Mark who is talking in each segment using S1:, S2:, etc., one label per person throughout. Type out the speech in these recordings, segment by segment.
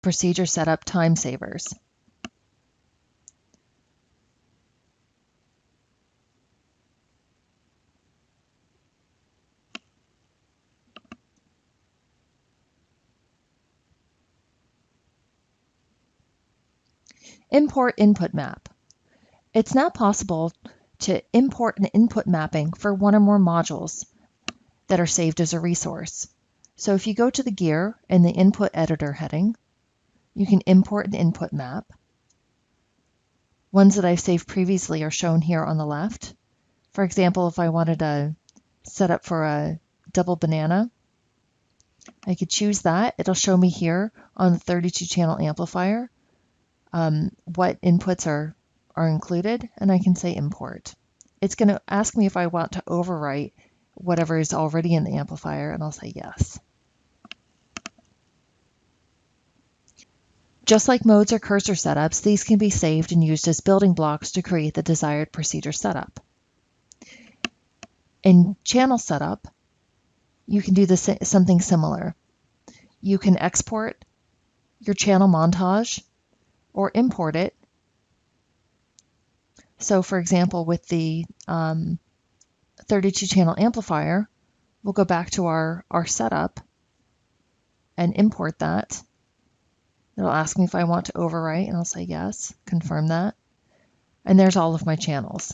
S1: procedure setup time savers. Import input map. It's now possible to import an input mapping for one or more modules that are saved as a resource. So if you go to the gear in the input editor heading, you can import an input map. Ones that I've saved previously are shown here on the left. For example, if I wanted a setup for a double banana, I could choose that. It'll show me here on the 32 channel amplifier what inputs are included, and I can say import. It's going to ask me if I want to overwrite whatever is already in the amplifier, and I'll say yes. Just like modes or cursor setups, these can be saved and used as building blocks to create the desired procedure setup. In channel setup, you can do something similar. You can export your channel montage or import it. So for example, with the 32 channel amplifier, we'll go back to our setup and import that. It'll ask me if I want to overwrite, and I'll say yes, confirm that. And there's all of my channels.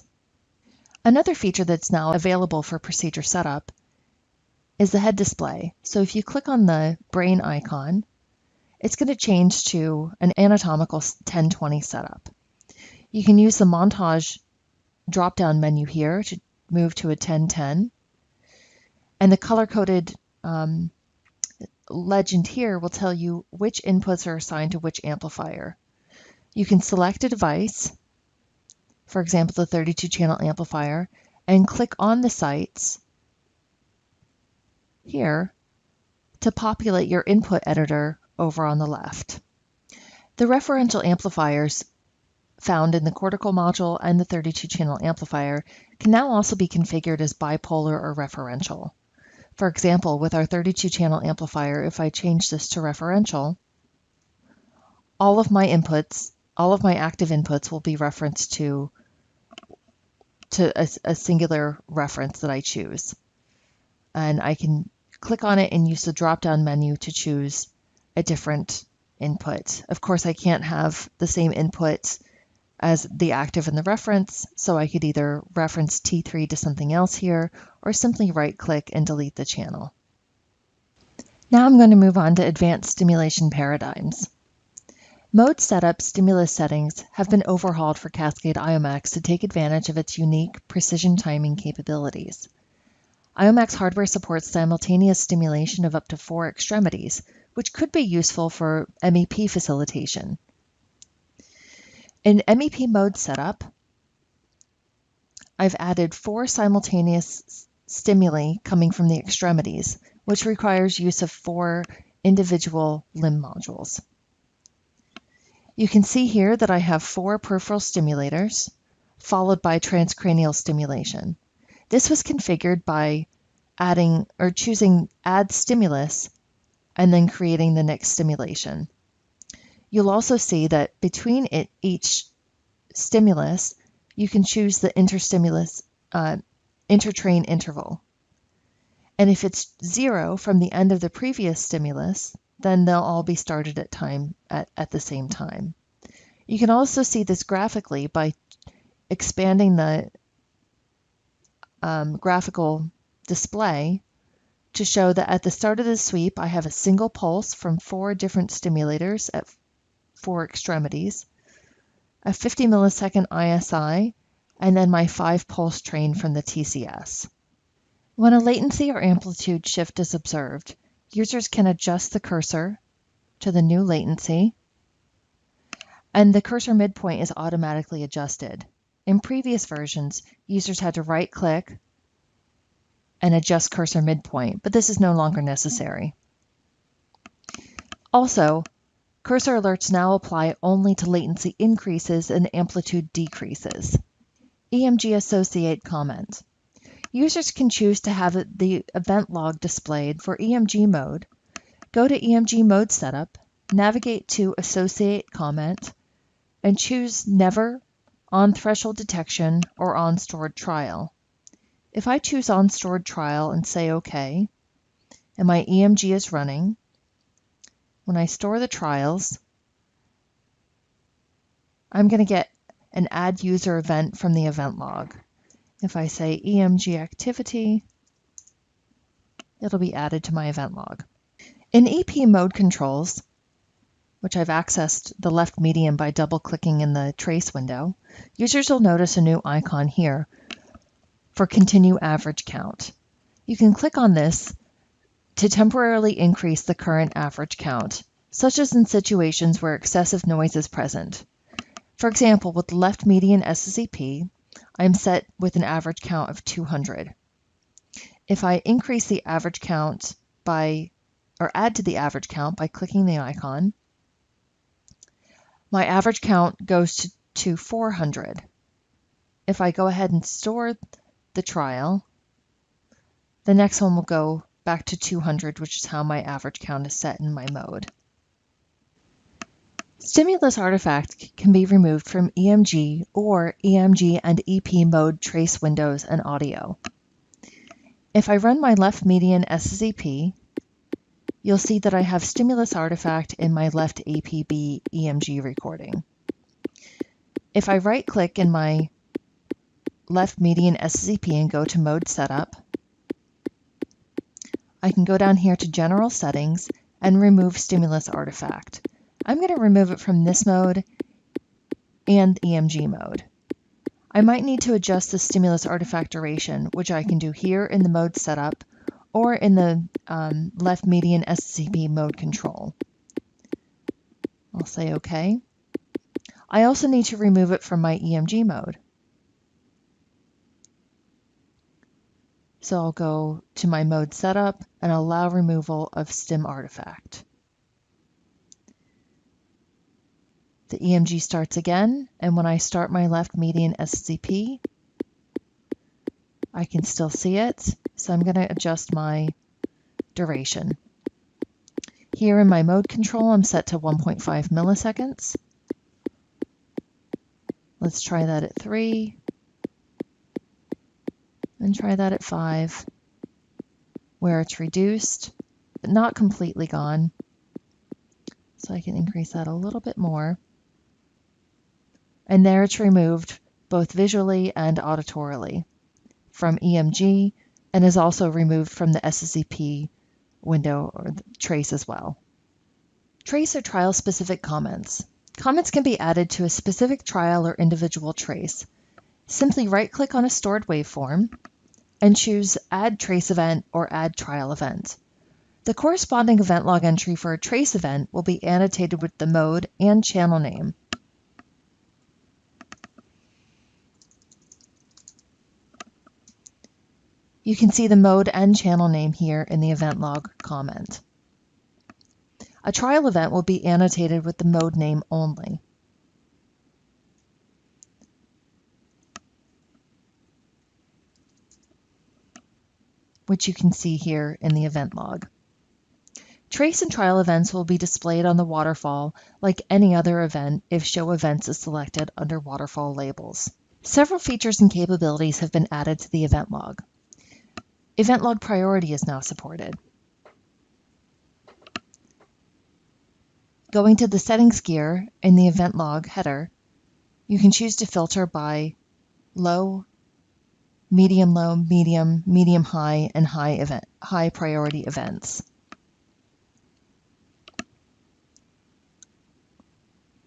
S1: Another feature that's now available for procedure setup is the head display. So if you click on the brain icon, it's going to change to an anatomical 1020 setup. You can use the montage drop-down menu here to move to a 1010. And the color-coded legend here will tell you which inputs are assigned to which amplifier. You can select a device, for example, the 32 channel amplifier, and click on the sites here to populate your input editor over on the left. The referential amplifiers found in the cortical module and the 32 channel amplifier can now also be configured as bipolar or referential. For example, with our 32 channel amplifier, if I change this to referential, all of my inputs, all of my active inputs will be referenced to a singular reference that I choose. And I can click on it and use the drop-down menu to choose a different input. Of course, I can't have the same input as the active and the reference, so I could either reference T3 to something else here, or simply right-click and delete the channel. Now I'm going to move on to advanced stimulation paradigms. Mode setup stimulus settings have been overhauled for Cascade IOMAX to take advantage of its unique precision timing capabilities. IOMAX hardware supports simultaneous stimulation of up to 4 extremities, which could be useful for MEP facilitation. In MEP mode setup, I've added 4 simultaneous stimuli coming from the extremities, which requires use of 4 individual limb modules. You can see here that I have 4 peripheral stimulators, followed by transcranial stimulation. This was configured by adding or choosing Add Stimulus and then creating the next stimulation. You'll also see that between each stimulus, you can choose the interstimulus intertrain interval. And if it's 0 from the end of the previous stimulus, then they'll all be started at the same time. You can also see this graphically by expanding the graphical display to show that at the start of the sweep, I have a single pulse from 4 different stimulators at 4 extremities, a 50 millisecond ISI, and then my 5 pulse train from the TCS. When a latency or amplitude shift is observed, users can adjust the cursor to the new latency, and the cursor midpoint is automatically adjusted. In previous versions, users had to right-click and adjust cursor midpoint, but this is no longer necessary. Also, cursor alerts now apply only to latency increases and amplitude decreases. EMG Associate comment. Users can choose to have the event log displayed for EMG mode. Go to EMG mode setup navigate to Associate Comment, and choose Never, On Threshold Detection, or On Stored Trial. If I choose On Stored Trial and say OK, and my EMG is running, when I store the trials, I'm going to get an Add User event from the event log. If I say EMG activity, it'll be added to my event log. In EP mode controls, which I've accessed the left median by double-clicking in the trace window, users will notice a new icon here for Continue Average Count. You can click on this to temporarily increase the current average count, such as in situations where excessive noise is present. For example, with the left median SCP, I'm set with an average count of 200. If I increase the average count or add to the average count by clicking the icon, my average count goes to 400. If I go ahead and store the trial, the next one will go back to 200, which is how my average count is set in my mode. Stimulus artifact can be removed from EMG or EMG and EP mode trace windows and audio. If I run my left median SCP, you'll see that I have stimulus artifact in my left APB EMG recording. If I right-click in my left median SCP and go to Mode Setup, I can go down here to General Settings and remove stimulus artifact. I'm going to remove it from this mode and EMG mode. I might need to adjust the stimulus artifact duration, which I can do here in the Mode Setup or in the left median SCP mode control. I'll say OK. I also need to remove it from my EMG mode. So I'll go to my mode setup and allow removal of stim artifact. The EMG starts again, and when I start my left median SCP, I can still see it, so I'm going to adjust my duration. Here in my mode control, I'm set to 1.5 milliseconds. Let's try that at 3, and try that at 5, where it's reduced, but not completely gone. So I can increase that a little bit more. And there it's removed both visually and auditorily from EMG, and is also removed from the SCP window or the trace as well. Trace or trial-specific comments. Comments can be added to a specific trial or individual trace. Simply right-click on a stored waveform and choose Add Trace Event or Add Trial Event. The corresponding event log entry for a trace event will be annotated with the mode and channel name. You can see the mode and channel name here in the event log comment. A trial event will be annotated with the mode name only. Which you can see here in the event log. Trace and trial events will be displayed on the waterfall like any other event if Show Events is selected under Waterfall labels. Several features and capabilities have been added to the event log. Event log priority is now supported. Going to the settings gear in the event log header, you can choose to filter by low, medium, medium high, and high priority events.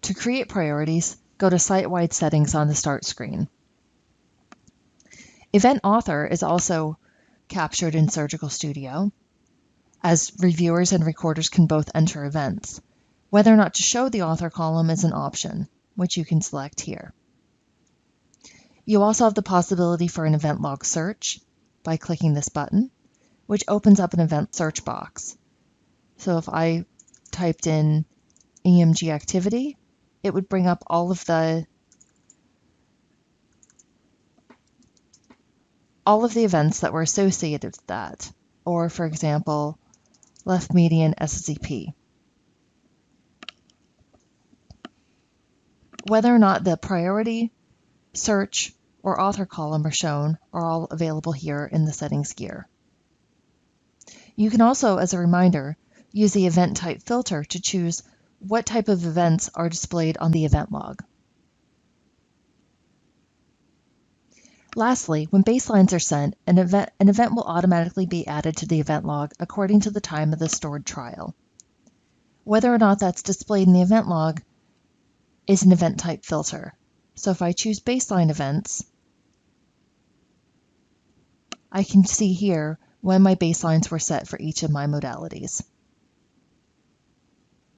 S1: To create priorities, go to Site-Wide Settings on the Start screen. Event Author is also captured in Surgical Studio, as reviewers and recorders can both enter events. Whether or not to show the author column is an option, which you can select here. You also have the possibility for an event log search by clicking this button, which opens up an event search box. So if I typed in EMG activity, it would bring up all of the events that were associated with that. Or, for example, left median SCP. Whether or not the priority, search, or author column are shown are all available here in the settings gear. You can also, as a reminder, use the event type filter to choose what type of events are displayed on the event log. Lastly, when baselines are sent, an event will automatically be added to the event log according to the time of the stored trial. Whether or not that's displayed in the event log is an event type filter. So if I choose baseline events, I can see here when my baselines were set for each of my modalities.